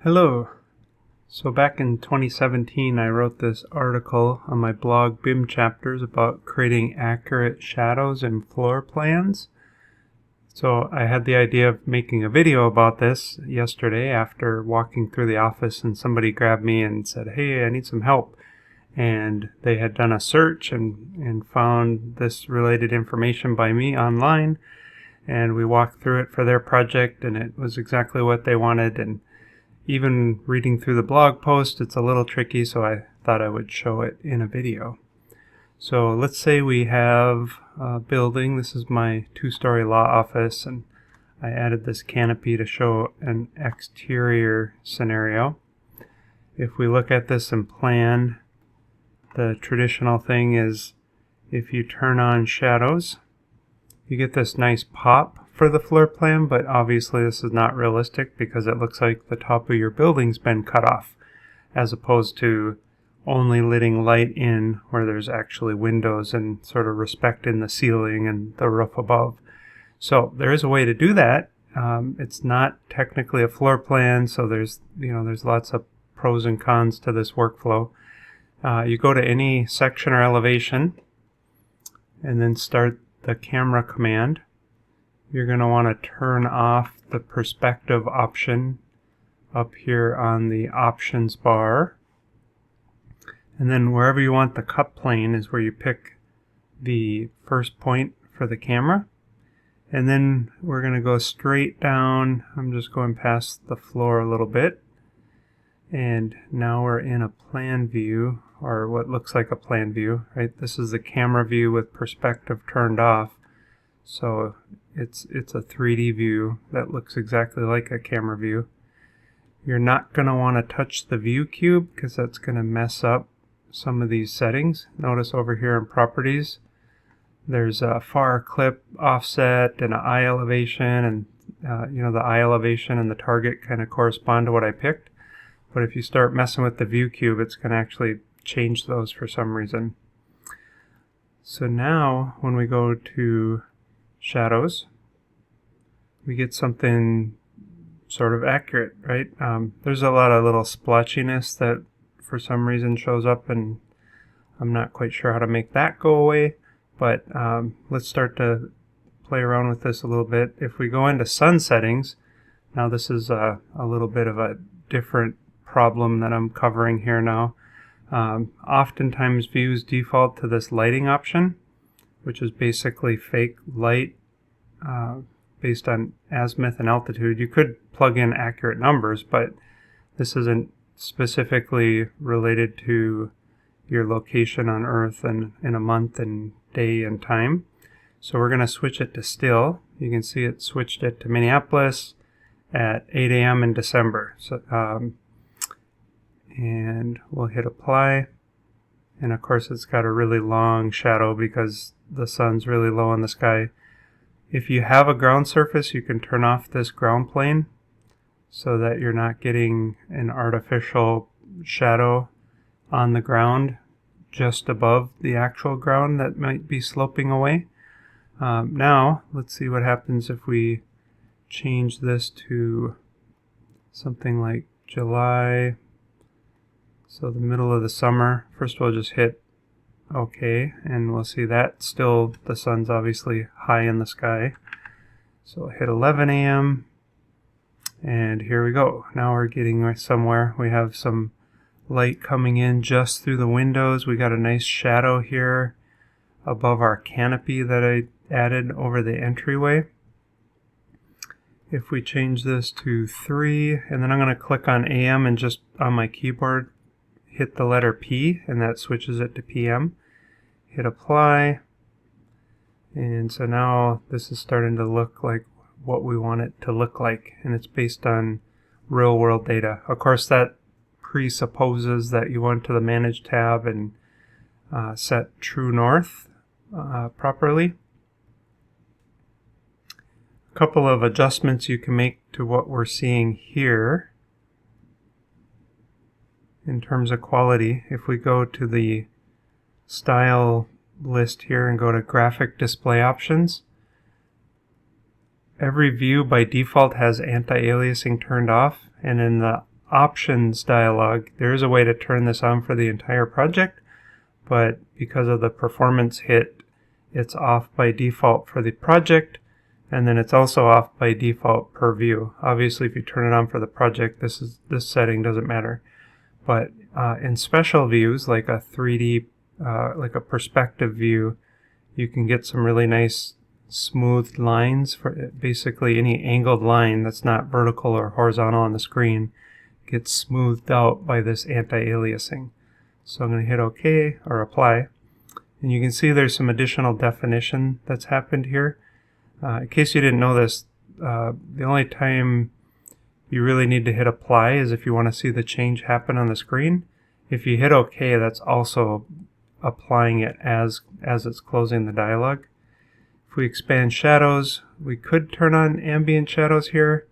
Hello. So back in 2017, I wrote this article on my blog BIM Chapters about creating accurate shadows in floor plans. So I had the idea of making a video about this yesterday after walking through the office, and somebody grabbed me and said, "Hey, I need some help." And they had done a search and found this related information by me online, and we walked through it for their project, and it was exactly what they wanted. And even reading through the blog post, it's a little tricky, so I thought I would show it in a video. So let's say we have a building. This is my two-story law office, and I added this canopy to show an exterior scenario. If we look at this in plan, the traditional thing is if you turn on shadows, you get this nice pop for the floor plan, but obviously this is not realistic because it looks like the top of your building's been cut off, as opposed to only letting light in where there's actually windows and sort of respecting the ceiling and the roof above. So there is a way to do that. It's not technically a floor plan, so there's lots of pros and cons to this workflow. You go to any section or elevation and then start the camera command. You're going to want to turn off the perspective option up here on the options bar. And then wherever you want the cut plane is where you pick the first point for the camera. And then we're going to go straight down. I'm just going past the floor a little bit. And now we're in a plan view, or what looks like a plan view, right? This is the camera view with perspective turned off. So it's a 3D view that looks exactly like a camera view. You're not going to want to touch the view cube because that's going to mess up some of these settings. Notice over here in properties, there's a far clip offset and an eye elevation, and the eye elevation and the target kind of correspond to what I picked. But if you start messing with the view cube, it's going to actually change those for some reason. So now when we go to shadows, we get something sort of accurate, right? There's a lot of little splotchiness that for some reason shows up, and I'm not quite sure how to make that go away, but let's start to play around with this a little bit. If we go into sun settings, now this is a little bit of a different problem that I'm covering here now. Oftentimes views default to this lighting option, which is basically fake light based on azimuth and altitude. You could plug in accurate numbers, but this isn't specifically related to your location on Earth and in a month and day and time. So we're going to switch it to still. You can see it switched it to Minneapolis at 8 a.m. in December. So, and we'll hit apply. And of course it's got a really long shadow because the sun's really low in the sky. If you have a ground surface, you can turn off this ground plane so that you're not getting an artificial shadow on the ground just above the actual ground that might be sloping away. Now, let's see what happens if we change this to something like July. So the middle of the summer. First we'll just hit OK, and we'll see that still the sun's obviously high in the sky. So we'll hit 11 a.m. and here we go. Now we're getting somewhere. We have some light coming in just through the windows. We got a nice shadow here above our canopy that I added over the entryway. If we change this to 3, and then I'm going to click on AM and just on my keyboard hit the letter P, and that switches it to PM. Hit apply, and so now this is starting to look like what we want it to look like, and it's based on real world data. Of course, that presupposes that you went to the Manage tab and set True North properly. A couple of adjustments you can make to what we're seeing here in terms of quality. If we go to the style list here and go to graphic display options, every view by default has anti-aliasing turned off, and in the options dialog, there is a way to turn this on for the entire project, but because of the performance hit, it's off by default for the project, and then it's also off by default per view. Obviously, if you turn it on for the project, this setting doesn't matter. But in special views, like a 3D, like a perspective view, you can get some really nice smoothed lines. For basically any angled line that's not vertical or horizontal on the screen gets smoothed out by this anti-aliasing. So I'm going to hit OK or apply. And you can see there's some additional definition that's happened here. In case you didn't know this, the only time you really need to hit apply is if you want to see the change happen on the screen. If you hit OK, that's also applying it as it's closing the dialog. If we expand shadows, we could turn on ambient shadows here.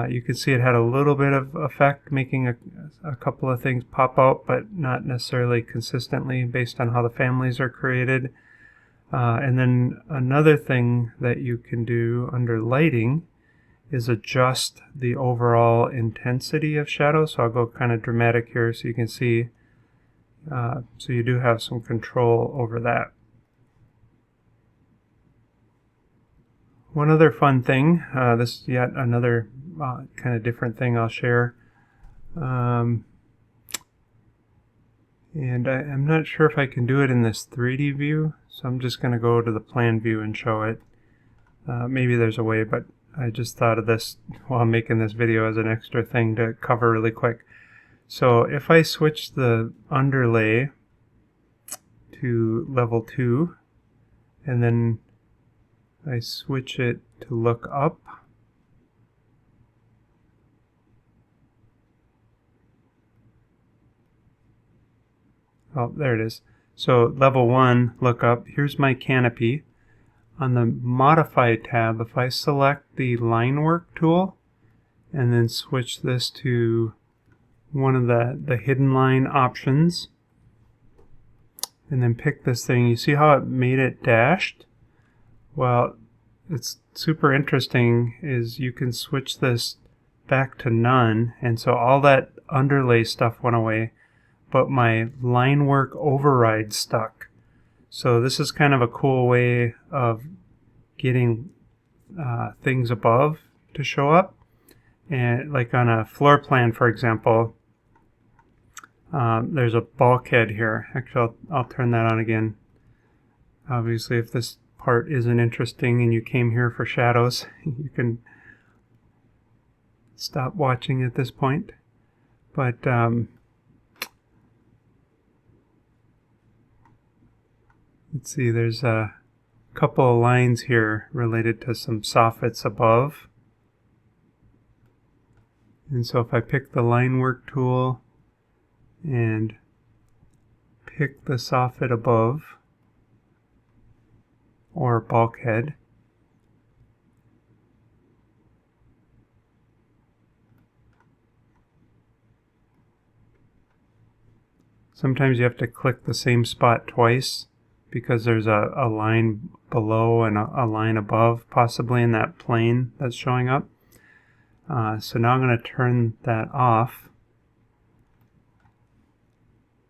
You can see it had a little bit of effect, making a couple of things pop out, but not necessarily consistently based on how the families are created. And then another thing that you can do under lighting is adjust the overall intensity of shadow. So I'll go kind of dramatic here so you can see. So you do have some control over that. One other fun thing, this is yet another kind of different thing I'll share. And I'm not sure if I can do it in this 3D view, so I'm just going to go to the plan view and show it. Maybe there's a way, but I just thought of this while I'm making this video as an extra thing to cover really quick. So if I switch the underlay to level 2, and then I switch it to look up, oh, there it is. So level 1, look up, here's my canopy. On the Modify tab, if I select the Linework tool and then switch this to one of the hidden line options and then pick this thing, you see how it made it dashed? Well, it's super interesting is you can switch this back to none, and so all that underlay stuff went away, but my Linework override stuck. So this is kind of a cool way of getting things above to show up. And like on a floor plan, for example, there's a bulkhead here. Actually, I'll turn that on again. Obviously, if this part isn't interesting and you came here for shadows, you can stop watching at this point. But let's see, there's a couple of lines here related to some soffits above. And so if I pick the Linework tool and pick the soffit above, or bulkhead, sometimes you have to click the same spot twice because there's a line below and a line above possibly in that plane that's showing up. So now I'm going to turn that off.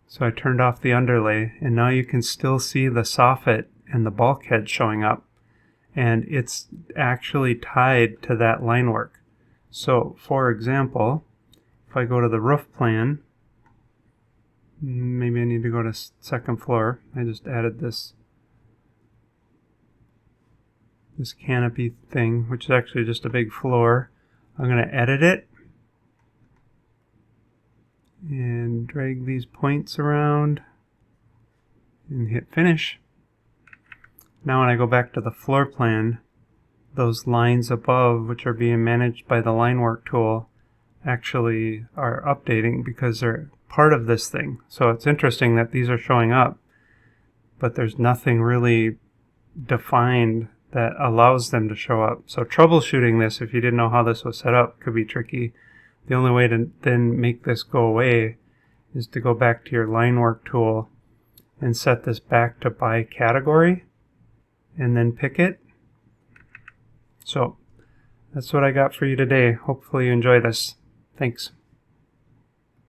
So I turned off the underlay, and now you can still see the soffit and the bulkhead showing up, and it's actually tied to that line work. So for example, if I go to the roof plan, maybe I need to go to second floor. I just added this canopy thing, which is actually just a big floor. I'm going to edit it and drag these points around and hit finish. Now when I go back to the floor plan, those lines above, which are being managed by the Linework tool, actually are updating because they're part of this thing. So it's interesting that these are showing up, but there's nothing really defined that allows them to show up. So troubleshooting this, if you didn't know how this was set up, could be tricky. The only way to then make this go away is to go back to your Linework tool and set this back to by category and then pick it. So that's what I got for you today. Hopefully you enjoy this. Thanks.